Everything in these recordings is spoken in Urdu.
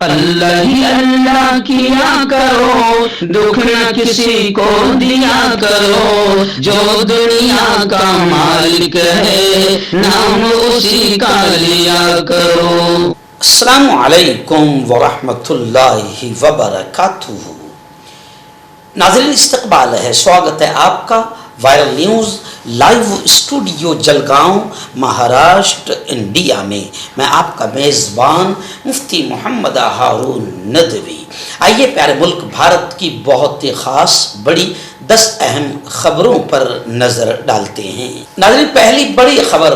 اللہ ہی اللہ کیا کرو، دکھ نہ کسی کو دیا کرو، جو دنیا کا مالک ہے نام اسی کا لیا کرو۔ السلام علیکم ورحمۃ اللہ وبرکاتہ۔ ناظرین استقبال ہے، سواگت ہے آپ کا viral news live studio Jalgaon Maharashtra India میں۔ میں آپ کا میزبان مفتی محمد ہارون ندوی۔ آئیے پیارے ملک بھارت کی بہت ہی خاص بڑی 10 اہم خبروں پر نظر ڈالتے ہیں۔ ناظرین پہلی بڑی خبر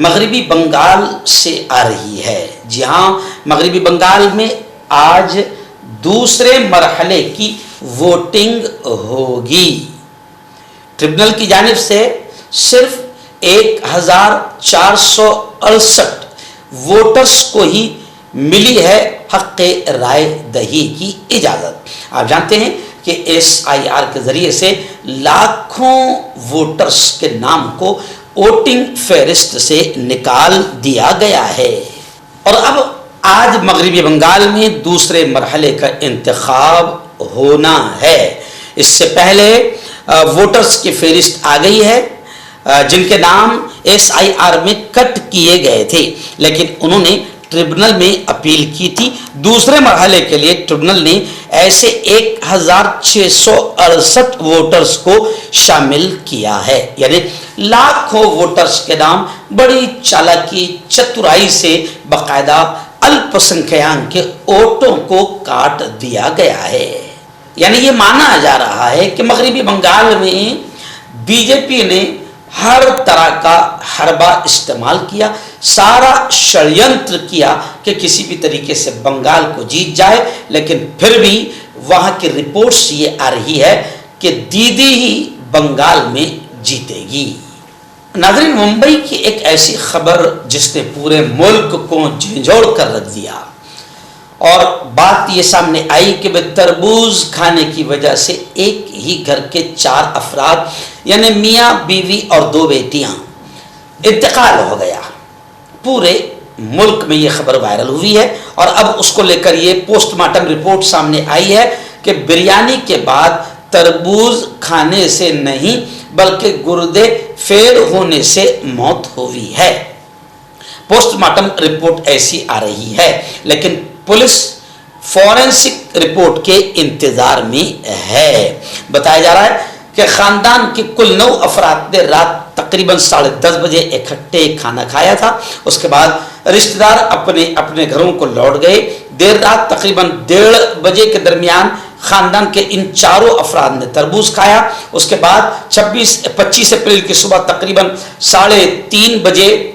مغربی بنگال سے آ رہی ہے۔ جی ہاں، مغربی بنگال میں آج دوسرے مرحلے کی ووٹنگ ہوگی۔ ٹریبونل کی جانب سے صرف 1468 ووٹرز کو ہی ملی ہے حق رائے دہی کی اجازت۔ آپ جانتے ہیں کہ SIR کے ذریعے سے لاکھوں ووٹرز کے نام کو ووٹنگ فہرست سے نکال دیا گیا ہے، اور اب آج مغربی بنگال میں دوسرے مرحلے کا انتخاب ہونا ہے۔ اس سے پہلے ووٹرز کی فہرست آ گئی ہے جن کے نام SIR میں کٹ کیے گئے تھے، لیکن انہوں نے ٹریبونل میں اپیل کی تھی۔ دوسرے مرحلے کے لیے ٹریبونل نے ایسے 1668 ووٹرز کو شامل کیا ہے، یعنی لاکھوں ووٹرز کے نام بڑی چالاکی چترائی سے باقاعدہ الپ سنکھیان کے ووٹوں کو کاٹ دیا گیا ہے۔ یعنی یہ مانا جا رہا ہے کہ مغربی بنگال میں BJP نے ہر طرح کا حربہ استعمال کیا، سارا شڑینتر کیا کہ کسی بھی طریقے سے بنگال کو جیت جائے، لیکن پھر بھی وہاں کی رپورٹس یہ آ رہی ہے کہ دیدی ہی بنگال میں جیتے گی۔ ناظرین ممبئی کی ایک ایسی خبر جس نے پورے ملک کو جھنجھوڑ کر رکھ دیا، اور بات یہ سامنے آئی کہ تربوز کھانے کی وجہ سے ایک ہی گھر کے 4 افراد یعنی میاں بیوی اور 2 بیٹیاں انتقال ہو گیا۔ پورے ملک میں یہ خبر وائرل ہوئی ہے، اور اب اس کو لے کر یہ پوسٹ مارٹم رپورٹ سامنے آئی ہے کہ بریانی کے بعد تربوز کھانے سے نہیں بلکہ گردے فیل ہونے سے موت ہوئی ہے۔ پوسٹ مارٹم رپورٹ ایسی آ رہی ہے، لیکن پولیس فورینسک رپورٹ کے انتظار میں ہے۔ بتایا جا رہا ہے کہ خاندان کے کل 9 افراد نے رات تقریباً 10:30 بجے اکٹھے کھانا کھایا تھا۔ اس کے بعد رشتہ دار اپنے اپنے گھروں کو لوٹ گئے۔ دیر رات تقریباً 1:30 بجے کے درمیان خاندان کے ان 4 افراد نے تربوز کھایا۔ اس کے بعد 25 اپریل کی صبح تقریباً 3:30 بجے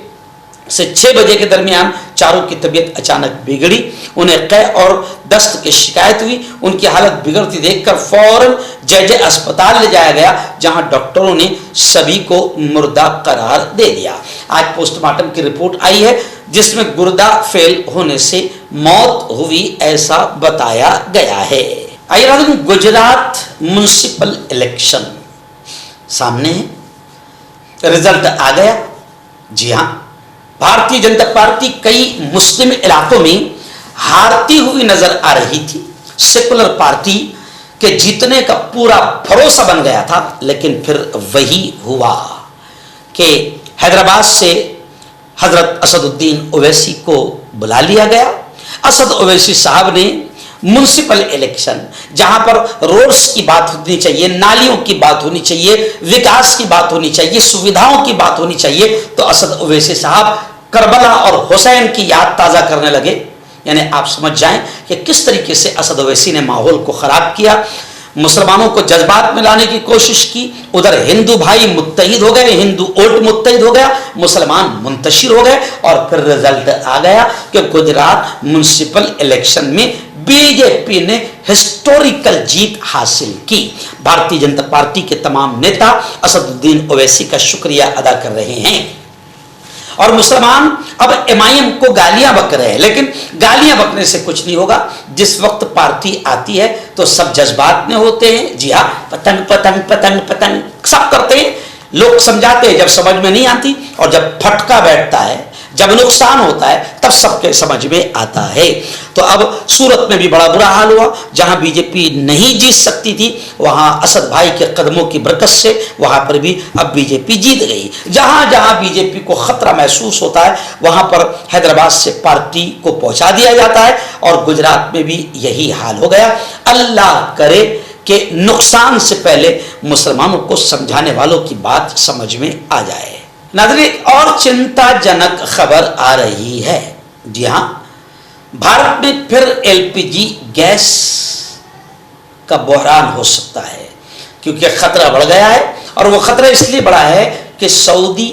سے 6 بجے کے درمیان چاروں کی طبیعت اچانک بگڑی۔ انہیں قے اور دست کی شکایت ہوئی۔ ان کی حالت بگڑتی دیکھ کر فوراً JJ اسپتال لے جایا گیا، جہاں ڈاکٹروں نے سبھی کو مردہ قرار دے دیا۔ آج پوسٹ مارٹم کی رپورٹ آئی ہے جس میں گردہ فیل ہونے سے موت ہوئی ایسا بتایا گیا ہے۔ آئیے گجرات میونسپل الیکشن سامنے ہے، رزلٹ آ گیا۔ جی ہاں، بھارتیہ جنتا پارٹی کئی مسلم علاقوں میں ہارتی ہوئی نظر آ رہی تھی۔ سیکولر پارٹی کے جیتنے کا پورا بھروسہ بن گیا تھا، لیکن پھر وہی ہوا کہ حیدرآباد سے حضرت اسد الدین اویسی کو بلا لیا گیا۔ اسد اویسی صاحب نے میونسپل الیکشن، جہاں پر روڈز کی بات ہونی چاہیے، نالیوں کی بات ہونی چاہیے، وکاس کی بات ہونی چاہیے، سویدھاؤں کی بات ہونی چاہیے، تو اسد اویسی صاحب کربلا اور حسین کی یاد تازہ کرنے لگے۔ یعنی آپ سمجھ جائیں کہ کس طریقے سے اسد اویسی نے ماحول کو خراب کیا، مسلمانوں کو جذبات میں لانے کی کوشش کی۔ ادھر ہندو بھائی متحد ہو گئے، ہندو ووٹ متحد ہو گیا، مسلمان منتشر ہو گئے، اور پھر رزلٹ آ گیا کہ گجرات میونسپل الیکشن میں BJP نے ہسٹوریکل جیت حاصل کی۔ بھارتیہ جنتا پارٹی کے تمام نیتا اسد الدین اویسی کا شکریہ ادا کر رہے ہیں، اور مسلمان اب MIM کو گالیاں بک رہے ہیں، لیکن گالیاں بکنے سے کچھ نہیں ہوگا۔ جس وقت پارٹی آتی ہے تو سب جذبات میں ہوتے ہیں۔ جی ہاں، پتنگ پتنگ پتنگ پتنگ سب کرتے ہیں، لوگ سمجھاتے ہیں، جب سمجھ میں نہیں آتی اور جب پھٹکا بیٹھتا ہے، جب نقصان ہوتا ہے تب سب کے سمجھ میں آتا ہے. تو اب سورت میں بھی بڑا برا حال ہوا. جہاں بی جے پی نہیں جیت سکتی تھی وہاں اسد بھائی کے قدموں کی برکت سے وہاں پر بھی اب بی جے پی جیت گئی. جہاں جہاں بی جے پی کو خطرہ محسوس ہوتا ہے وہاں پر حیدرآباد سے پارٹی کو پہنچا دیا جاتا ہے اور گجرات میں بھی یہی حال ہو گیا. اللہ کرے کہ نقصان سے پہلے مسلمانوں کو سمجھانے والوں کی بات سمجھ میں آ جائے. ناظرین اور چنتا جنک خبر آ رہی ہے. جی ہاں، بھارت میں پھر ایل پی جی گیس کا بحران ہو سکتا ہے کیونکہ خطرہ بڑھ گیا ہے. اور وہ خطرہ اس لیے بڑھا ہے کہ سعودی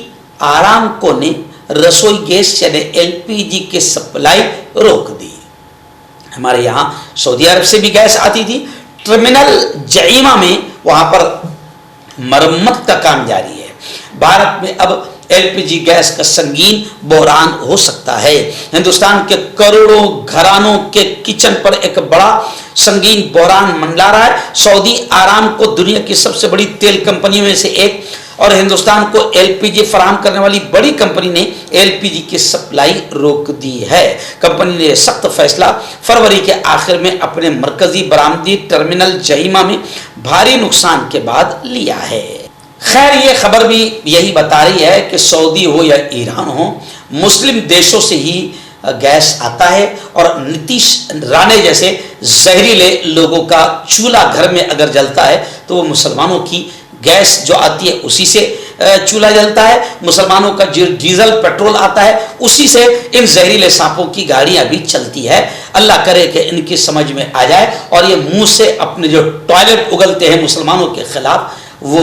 آرامکو نے رسوئی گیس یعنی ایل پی جی کی سپلائی روک دی. ہمارے یہاں سعودی عرب سے بھی گیس آتی تھی. ٹرمینل جعیمہ میں وہاں پر مرمت کا کام جاری ہے. بھارت میں اب ایل پی جی گیس کا سنگین بحران ہو سکتا ہے. ہندوستان کے کروڑوں گھرانوں کے کچن پر ایک بڑا سنگین بحران منڈلا رہا ہے. سعودی آرامکو دنیا کی سب سے بڑی تیل کمپنیوں میں سے ایک اور ہندوستان کو ایل پی جی فراہم کرنے والی بڑی کمپنی نے ایل پی جی کی سپلائی روک دی ہے. کمپنی نے سخت فیصلہ فروری کے آخر میں اپنے مرکزی برآمدی ٹرمینل جہیمہ میں بھاری نقصان کے بعد لیا ہے. خیر یہ خبر بھی یہی بتا رہی ہے کہ سعودی ہو یا ایران ہو مسلم دیشوں سے ہی گیس آتا ہے. اور نتیش رانے جیسے زہریلے لوگوں کا چولہا گھر میں اگر جلتا ہے تو وہ مسلمانوں کی گیس جو آتی ہے اسی سے چولہا جلتا ہے. مسلمانوں کا جو ڈیزل پیٹرول آتا ہے اسی سے ان زہریلے سانپوں کی گاڑیاں بھی چلتی ہے. اللہ کرے کہ ان کی سمجھ میں آ جائے اور یہ منہ سے اپنے جو ٹوائلٹ اگلتے ہیں مسلمانوں کے خلاف وہ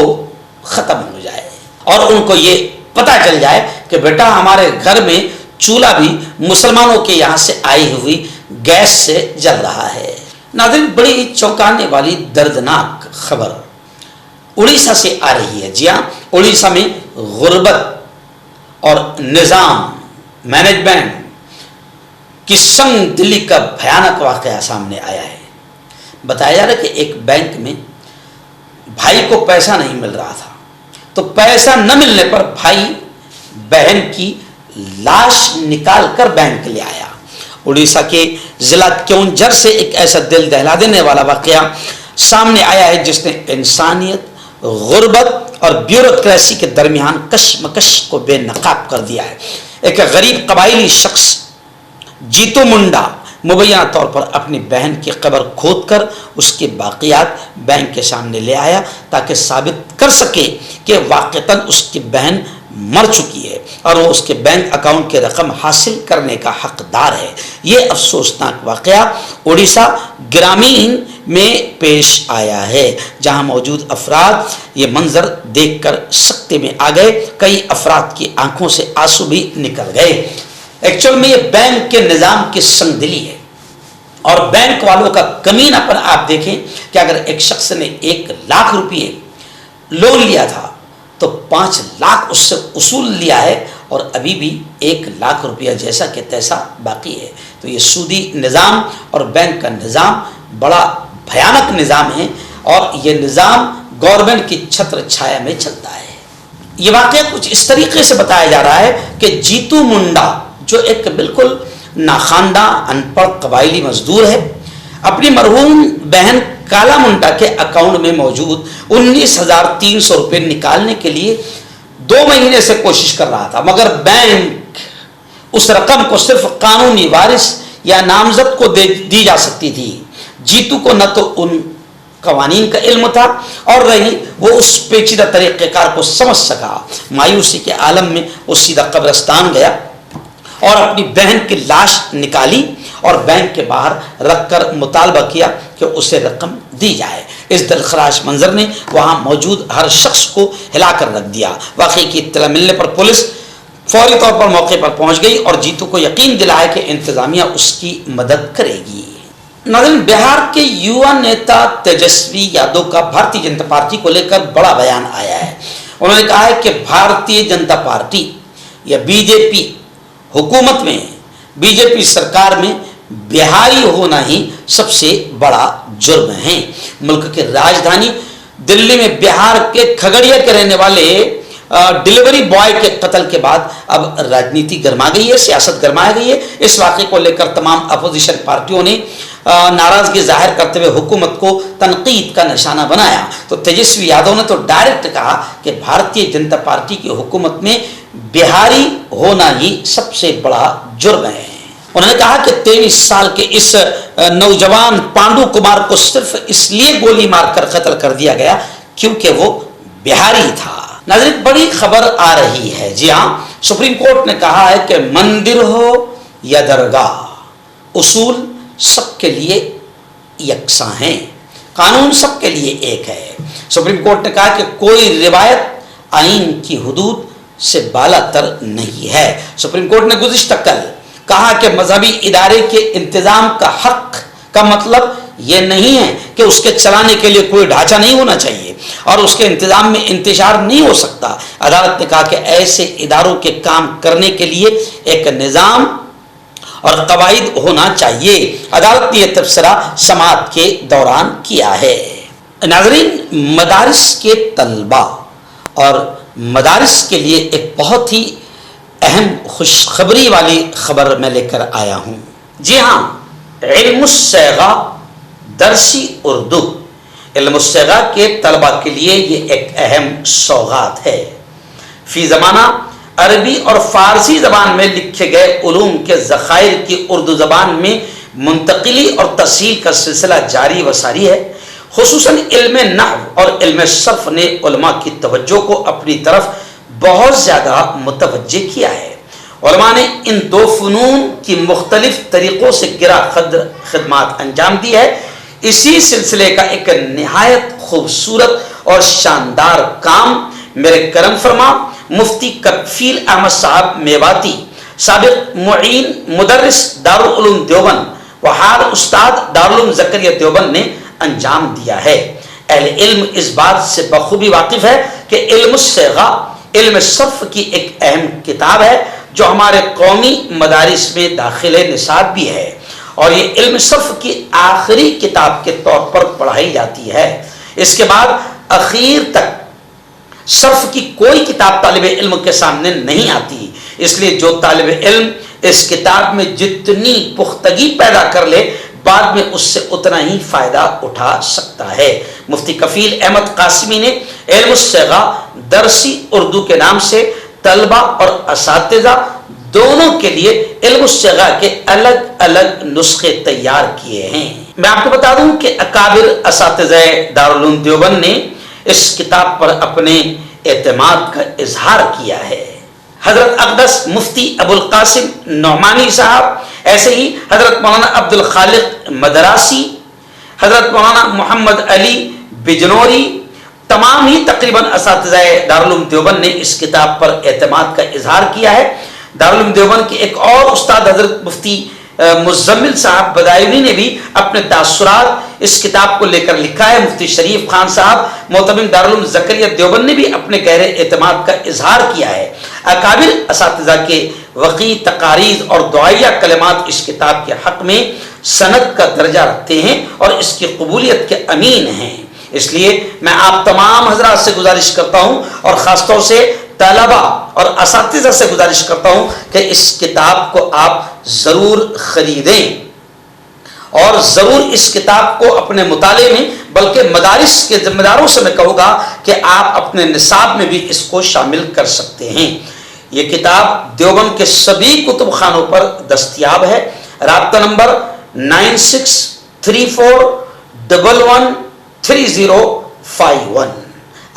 ختم ہو جائے اور ان کو یہ پتہ چل جائے کہ بیٹا ہمارے گھر میں چولہا بھی مسلمانوں کے یہاں سے آئی ہوئی گیس سے جل رہا ہے. ناظرین بڑی چونکانے والی دردناک خبر اڑیسہ سے آ رہی ہے. جی ہاں، اڑیسہ میں غربت اور نظام مینجمنٹ کی سنگ دلی کا بھیانک واقعہ سامنے آیا ہے. بتایا جا رہا ہے کہ ایک بینک میں بھائی کو پیسہ نہیں مل رہا تھا تو پیسہ نہ ملنے پر بھائی بہن کی لاش نکال کر بینک لے آیا. اڑیسہ کے ضلع کیونجھر سے ایک ایسا دل دہلا دینے والا واقعہ سامنے آیا ہے جس نے انسانیت، غربت اور بیوروکریسی کے درمیان کشمکش کو بے نقاب کر دیا ہے. ایک غریب قبائلی شخص جیتو منڈا مبینہ طور پر اپنی بہن کی قبر کھود کر اس کے باقیات بینک کے سامنے لے آیا تاکہ ثابت کر سکے کہ واقعتاً اس کی بہن مر چکی ہے اور وہ اس کے بینک اکاؤنٹ کی رقم حاصل کرنے کا حقدار ہے. یہ افسوسناک واقعہ اڑیسہ گرامین میں پیش آیا ہے جہاں موجود افراد یہ منظر دیکھ کر سکتے میں آ گئے. کئی افراد کی آنکھوں سے آنسو بھی نکل گئے. ایکچوئل میں یہ بینک کے نظام کی سنگ دلی ہے اور بینک والوں کا کمینہ پر آپ دیکھیں کہ اگر ایک شخص نے 1 لاکھ روپئے لون لیا تھا تو 5 لاکھ اس سے اصول لیا ہے اور ابھی بھی 1 لاکھ روپیہ جیسا کہ تیسا باقی ہے. تو یہ سودی نظام اور بینک کا نظام بڑا بھیانک نظام ہے اور یہ نظام گورنمنٹ کی چھتر چھایا میں چلتا ہے. یہ واقعہ کچھ اس طریقے سے بتایا جا رہا ہے کہ جیتو منڈا جو ایک بالکل ناخواندہ ان پڑھ قبائلی مزدور ہے اپنی مرحوم بہن کالا منڈا کے اکاؤنٹ میں موجود 19,300 روپے نکالنے کے لیے 2 مہینے سے کوشش کر رہا تھا مگر بینک اس رقم کو صرف قانونی وارث یا نامزد کو دی جا سکتی تھی. جیتو کو نہ تو ان قوانین کا علم تھا اور رہی وہ اس پیچیدہ طریقہ کار کو سمجھ سکا. مایوسی کے عالم میں وہ سیدھا قبرستان گیا اور اپنی بہن کی لاش نکالی اور بینک کے باہر رکھ کر مطالبہ کیا کہ اسے رقم دی جائے. اس دلخراش منظر نے وہاں موجود ہر شخص کو ہلا کر رکھ دیا. واقعے کی اطلاع ملنے پر پولیس فوری طور پر موقع پر پہنچ گئی اور جیتو کو یقین دلایا کہ انتظامیہ اس کی مدد کرے گی. ناظرین بہار کے یوا نیتا تیجسوی یادو کا بھارتی جنتا پارٹی کو لے کر بڑا بیان آیا ہے. انہوں نے کہا ہے کہ بھارتی جنتا پارٹی یا بی جے پی حکومت میں بی جے پی سرکار میں بہاری ہونا ہی سب سے بڑا جرم ہے. ملک کے راجدھانی دلی میں بہار کے کھگڑیا کے رہنے والے ڈلیوری بوائے کے قتل کے بعد اب راجنیتی گرما گئی ہے, سیاست گرما گئی ہے. اس واقعے کو لے کر تمام اپوزیشن پارٹیوں نے ناراضگی ظاہر کرتے ہوئے حکومت کو تنقید کا نشانہ بنایا. تو تیجسوی یادو نے تو ڈائریکٹ کہا کہ بھارتیہ جنتا پارٹی کی حکومت میں بہاری ہونا ہی سب سے بڑا جرم ہے. انہوں نے کہا کہ 23 سال کے اس نوجوان پانڈو کمار کو صرف اس لیے گولی مار کر قتل کر دیا گیا کیونکہ وہ بہاری تھا. ناظرین, بڑی خبر آ رہی ہے. جی ہاں, سپریم کورٹ نے کہا ہے کہ مندر ہو یا درگاہ, اصول سب کے لیے یکساں ہیں, قانون سب کے لیے ایک ہے. سپریم کورٹ نے کہا کہ کوئی روایت آئین کی حدود سے بالا تر نہیں ہے. سپریم کورٹ نے گزشتہ کل کہا کہ مذہبی ادارے کے انتظام کا حق کا مطلب یہ نہیں ہے کہ اس کے چلانے کے لیے کوئی ڈھانچہ نہیں ہونا چاہیے اور اس کے انتظام میں انتشار نہیں ہو سکتا. عدالت نے کہا کہ ایسے اداروں کے کام کرنے کے لیے ایک نظام اور قواعد ہونا چاہیے. عدالت نے یہ تبصرہ سماعت کے دوران کیا ہے. ناظرین, مدارس کے طلباء اور مدارس کے لیے ایک بہت ہی اہم خوشخبری والی خبر میں لے کر آیا ہوں. جی ہاں, علم الصیغہ درسی اردو, علم الصیغہ کے طلباء کے لیے یہ ایک اہم سوغات ہے. فی زمانہ عربی اور فارسی زبان میں لکھے گئے علوم کے ذخائر کی اردو زبان میں منتقلی اور تصحیح کا سلسلہ جاری و ساری ہے. خصوصاً علم نحو اور علم صرف نے علماء کی توجہ کو اپنی طرف بہت زیادہ متوجہ کیا ہے. علماء نے ان دو فنون کی مختلف طریقوں سے گرا خدمات انجام دی ہے. اسی سلسلے کا ایک نہایت خوبصورت اور شاندار کام میرے کرم فرما مفتی کفیل احمد صاحب میواتی, سابق معین مدرس دارالعلوم دیوبند و حال استاد دارالعلوم زکریا دیوبند نے انجام دیا ہے. اہل علم اس بات سے بخوبی واقف ہے کہ علم الصیغہ علم صرف کی ایک اہم کتاب ہے جو ہمارے قومی مدارس میں داخل نصاب بھی ہے اور یہ علم صرف کی آخری کتاب کے طور پر پڑھائی جاتی ہے. اس کے بعد اخیر تک صرف کی کوئی کتاب طالب علم کے سامنے نہیں آتی. اس لیے جو طالب علم اس کتاب میں جتنی پختگی پیدا کر لے بعد میں اس سے اتنا ہی فائدہ اٹھا سکتا ہے. مفتی کفیل احمد قاسمی نے علم الصیغہ درسی اردو کے نام سے طلبہ اور اساتذہ دونوں کے لیے علم الصیغہ کے الگ الگ نسخے تیار کیے ہیں. میں آپ کو بتا دوں کہ اکابر اساتذہ دارالعلوم دیوبند نے اس کتاب پر اپنے اعتماد کا اظہار کیا ہے. حضرت اقدس مفتی ابو القاسم نعمانی صاحب, ایسے ہی حضرت مولانا عبد الخالق مدراسی, حضرت مولانا محمد علی بجنوری, تمام ہی تقریباً اساتذہ دارالعلوم دیوبند نے اس کتاب پر اعتماد کا اظہار کیا ہے. دارالعلوم دیوبند کے ایک اور استاد حضرت مفتی مزمل صاحب بدایونی نے بھی اپنے تاثرات اس کتاب کو لے کر لکھا ہے. مفتی شریف خان صاحب محتمم دارالعلوم زکریا دیوبند نے بھی اپنے گہرے اعتماد کا اظہار کیا ہے. اکابر اساتذہ کے وقی تقاریر اور دعائیہ کلمات اس کتاب کے حق میں سند کا درجہ رکھتے ہیں اور اس کی قبولیت کے امین ہیں. اس لیے میں آپ تمام حضرات سے گزارش کرتا ہوں اور خاص طور سے طلبہ اور اساتذہ سے گزارش کرتا ہوں کہ اس کتاب کو آپ ضرور خریدیں اور ضرور اس کتاب کو اپنے مطالعے میں, بلکہ مدارس کے ذمہ داروں سے میں کہوں گا کہ آپ اپنے نصاب میں بھی اس کو شامل کر سکتے ہیں. یہ کتاب دیوبند کے سبھی کتب خانوں پر دستیاب ہے. رابطہ نمبر 9634113051.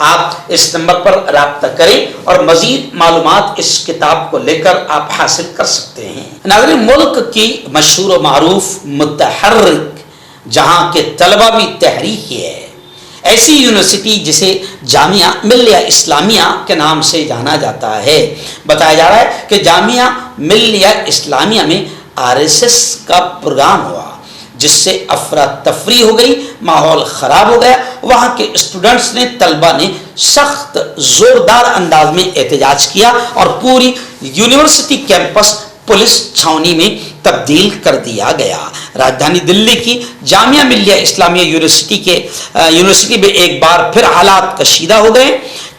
آپ اس نمبر پر رابطہ کریں اور مزید معلومات اس کتاب کو لے کر آپ حاصل کر سکتے ہیں. ناظرین, ملک کی مشہور و معروف متحرک جہاں کے طلبہ بھی تحریکی ہے ایسی یونیورسٹی جسے جامعہ ملیہ اسلامیہ کے نام سے جانا جاتا ہے. بتایا جا رہا ہے کہ جامعہ ملیہ اسلامیہ میں RSS کا پروگرام ہوا جس سے افراتفری ہو گئی, ماحول خراب ہو گیا. وہاں کے اسٹوڈنٹس نے, طلبہ نے سخت زوردار انداز میں احتجاج کیا اور پوری یونیورسٹی کیمپس پولیس چھاونی میں تبدیل کر دیا گیا. راجدھانی دلی کی جامعہ ملیہ اسلامیہ یونیورسٹی میں ایک بار پھر حالات کشیدہ ہو گئے